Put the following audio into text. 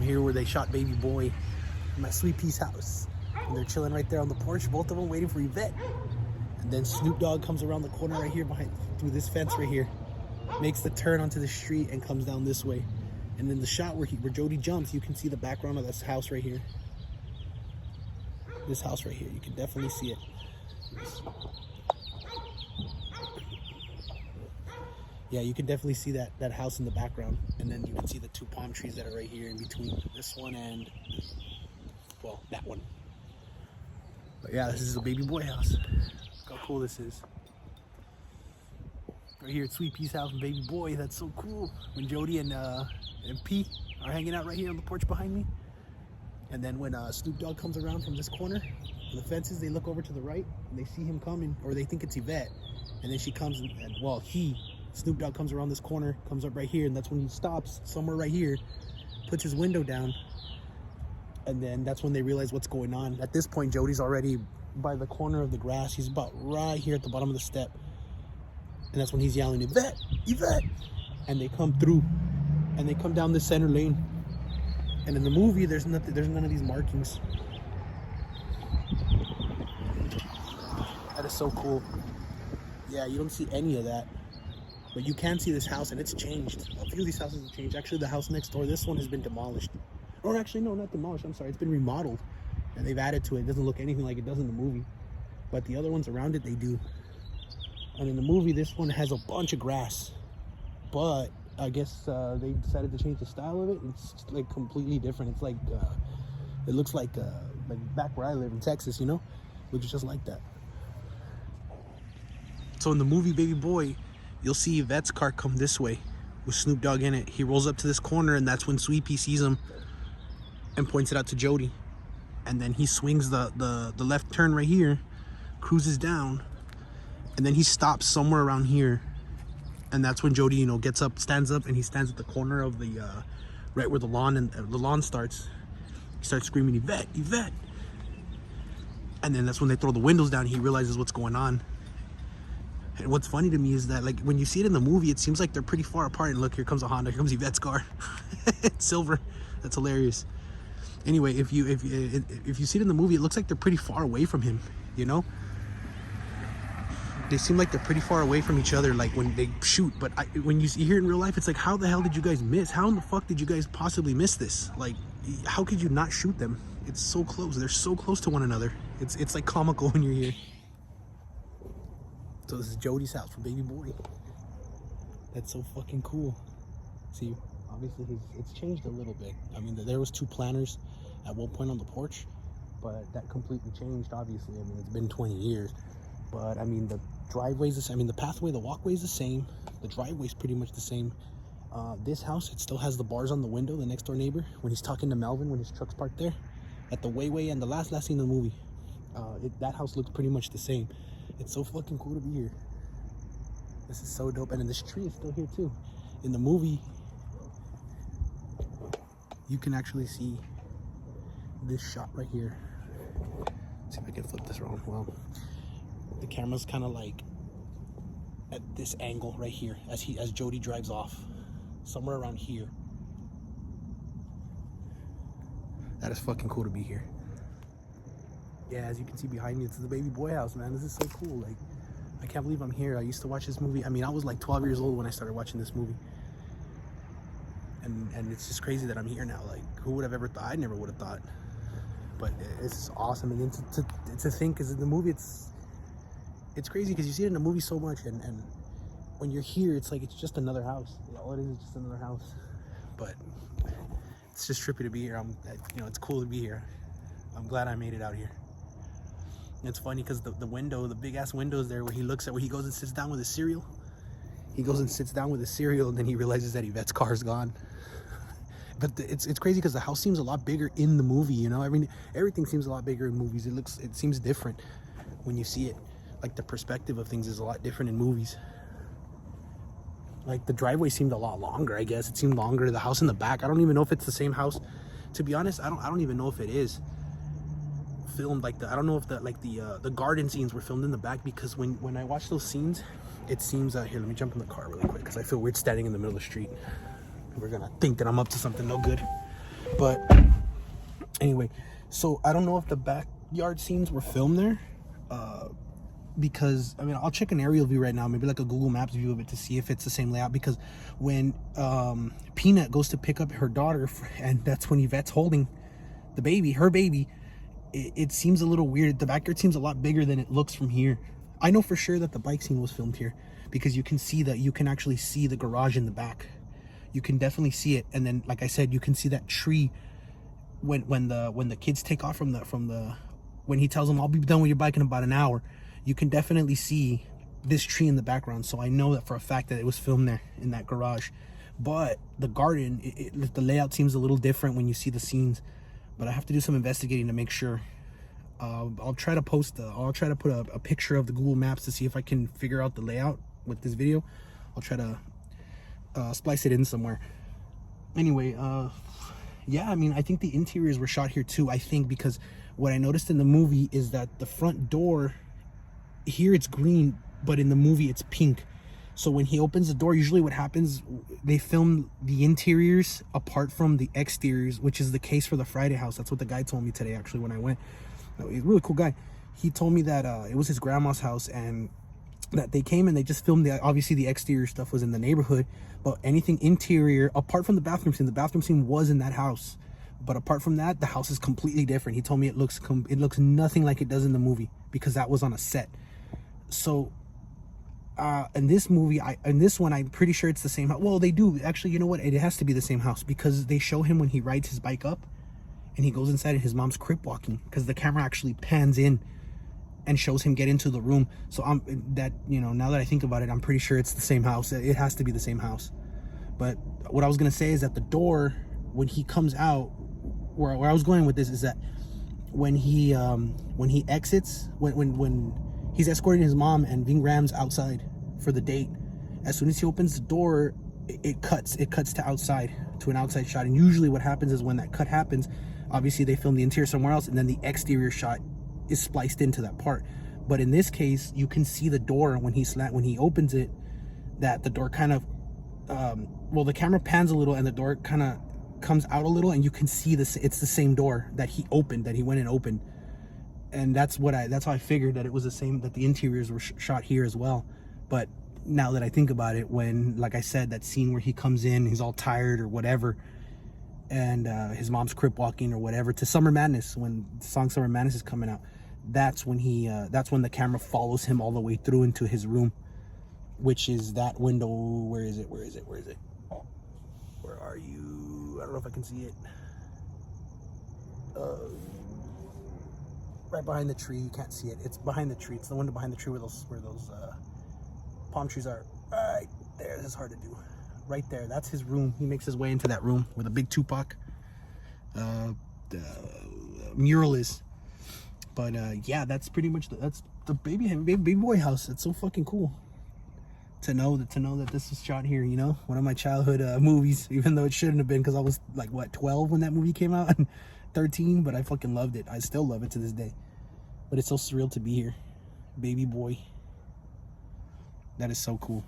here where they shot Baby Boy in my Sweet Pea's house. And they're chilling right there on the porch, both of them waiting for Yvette. And then Snoop Dogg comes around the corner right here through this fence right here, makes the turn onto the street and comes down this way. And then the shot where Jody jumps, you can see the background of this house right here. This house right here, you can definitely see it. Yeah, you can definitely see that house in the background. And then you can see the two palm trees that are right here in between this one and, well, that one. But yeah, this is the Baby Boy house. Look how cool this is. Right here at Sweet Pea's house and Baby Boy, that's so cool. When Jody and P are hanging out right here on the porch behind me. And then when Snoop Dogg comes around from this corner, the fences, they look over to the right and they see him coming, or they think it's Yvette. And then she comes and well, Snoop Dogg comes around this corner, comes up right here, and that's when he stops somewhere right here, puts his window down, and then that's when they realize what's going on. At this point, Jody's already by the corner of the grass. He's about right here at the bottom of the step. And that's when he's yelling, Yvette, Yvette! And they come through, and they come down this center lane. And in the movie, there's none of these markings. That is so cool. Yeah, you don't see any of that. But you can see this house, and it's changed. A few of these houses have changed. Actually, the house next door, this one has been demolished. Or actually, no, not demolished. I'm sorry. It's been remodeled. And they've added to it. It doesn't look anything like it does in the movie. But the other ones around it, they do. And in the movie, this one has a bunch of grass. But I guess they decided to change the style of it. It's like completely different. It's like, it looks like back where I live in Texas, you know? Which is just like that. So in the movie Baby Boy, you'll see Yvette's car come this way with Snoop Dogg in it. He rolls up to this corner, and that's when Sweet Pea sees him and points it out to Jody. And then he swings the left turn right here, cruises down, and then he stops somewhere around here. And that's when Jody, gets up, stands up, and he stands at the corner of the, right where the lawn starts. He starts screaming, Yvette, Yvette. And then that's when they throw the windows down. He realizes what's going on. And what's funny to me is that, like, when you see it in the movie, it seems like they're pretty far apart. And look, here comes a Honda. Here comes Yvette's car. It's silver. That's hilarious. Anyway, if you see it in the movie, it looks like they're pretty far away from him, They seem like they're pretty far away from each other, like when they shoot. But when you hear it in real life, it's like, how the hell did you guys miss? How in the fuck did you guys possibly miss this? Like, how could you not shoot them? It's so close. They're so close to one another. It's like comical when you're here. So this is Jody's house for Baby Boy. That's so fucking cool. See, obviously it's changed a little bit. I mean, there was two planters at one point on the porch, but that completely changed, obviously. I mean, it's been 20 years. But I mean, the driveway's the same. I mean, the pathway, the walkway's the same. The driveway's pretty much the same. This house, it still has the bars on the window, the next door neighbor, when he's talking to Melvin, when his truck's parked there. At the way and the last scene of the movie. That house looks pretty much the same. It's so fucking cool to be here. This is so dope. And then this tree is still here too. In the movie, you can actually see this shot right here. Let's see if I can flip this around. Well, the camera's kind of like at this angle right here as Jody drives off, somewhere around here. That is fucking cool to be here. Yeah, as you can see behind me, it's the Baby Boy house, man. This is so cool. Like, I can't believe I'm here. I used to watch this movie. I mean, I was like 12 years old when I started watching this movie. And it's just crazy that I'm here now. Like, who would have ever thought? I never would have thought. But it's awesome. And then to think, because in the movie, it's crazy because you see it in the movie so much. And when you're here, it's like it's just another house. All it is just another house. But it's just trippy to be here. It's cool to be here. I'm glad I made it out here. It's funny because the window, the big ass window is there where he goes and sits down with his cereal. He goes and sits down with his cereal, and then he realizes that Yvette's car is gone. But it's crazy because the house seems a lot bigger in the movie, I mean, everything seems a lot bigger in movies. It seems different when you see it. Like, the perspective of things is a lot different in movies. Like, the driveway seemed a lot longer, I guess. It seemed longer. The house in the back, I don't even know if it's the same house. To be honest, I don't even know if it is filmed like I don't know if the garden scenes were filmed in the back, because when I watch those scenes, it seems here, let me jump in the car really quick because I feel weird standing in the middle of the street. We're gonna think that I'm up to something no good. But anyway, so I don't know if the backyard scenes were filmed there, because I mean, I'll check an aerial view right now, maybe like a Google Maps view of it, to see if it's the same layout. Because when Peanut goes to pick up her daughter, and that's when Yvette's holding the baby, her baby, it seems a little weird. The backyard seems a lot bigger than it looks from here. I know for sure that the bike scene was filmed here, because you can see that, you can actually see the garage in the back. You can definitely see it. And then, like I said, you can see that tree when the kids take off from the when he tells them, I'll be done with your bike in about an hour. You can definitely see this tree in the background. So I know that for a fact that it was filmed there in that garage. But the garden, the layout seems a little different when you see the scenes. But I have to do some investigating to make sure. I'll try to put a picture of the Google Maps to see if I can figure out the layout with this video. I'll try to splice it in somewhere. Anyway, yeah, I mean, I think the interiors were shot here too, I think, because what I noticed in the movie is that the front door here, it's green, but in the movie it's pink. So when he opens the door, usually what happens, they film the interiors apart from the exteriors, which is the case for the Friday house. That's what the guy told me today, actually, when I went. He's a really cool guy. He told me that it was his grandma's house, and that they came and they just filmed obviously the exterior stuff was in the neighborhood, but anything interior, apart from the bathroom scene was in that house. But apart from that, the house is completely different. He told me it looks nothing like it does in the movie, because that was on a set. So in this movie, in this one, I'm pretty sure it's the same house. Well, they do actually, you know what, it has to be the same house, because they show him when he rides his bike up and he goes inside and his mom's crip walking, because the camera actually pans in and shows him get into the room. So now that I think about it, I'm pretty sure it's the same house. It has to be the same house. But what I was gonna say is that the door, when he comes out, where I was going with this is that when he exits, when he's escorting his mom and Ving Rhams outside for the date, as soon as he opens the door, it cuts to outside, to an outside shot. And usually what happens is when that cut happens, obviously they film the interior somewhere else, and then the exterior shot is spliced into that part. But in this case, you can see the door when he opens it, that the door kind of the camera pans a little and the door kind of comes out a little, and you can see this, it's the same door that he went and opened. And that's how I figured that it was the same, that the interiors were shot here as well. But now that I think about it, when, like I said, that scene where he comes in, he's all tired or whatever, and his mom's crip walking or whatever, to Summer Madness, when the song Summer Madness is coming out, that's when the camera follows him all the way through into his room, which is that window. Where is it? Where are you? I don't know if I can see it. Right behind the tree. You can't see it. It's behind the tree. It's the window behind the tree where those palm trees are. Right there. This is hard to do. Right there. That's his room. He makes his way into that room where the big Tupac mural is. But yeah, that's pretty much that's the baby boy house. It's so fucking cool to know that this was shot here. You know, one of my childhood movies, even though it shouldn't have been, because I was like 12 when that movie came out, and 13. But I fucking loved it. I still love it to this day. But it's so surreal to be here, baby boy. That is so cool.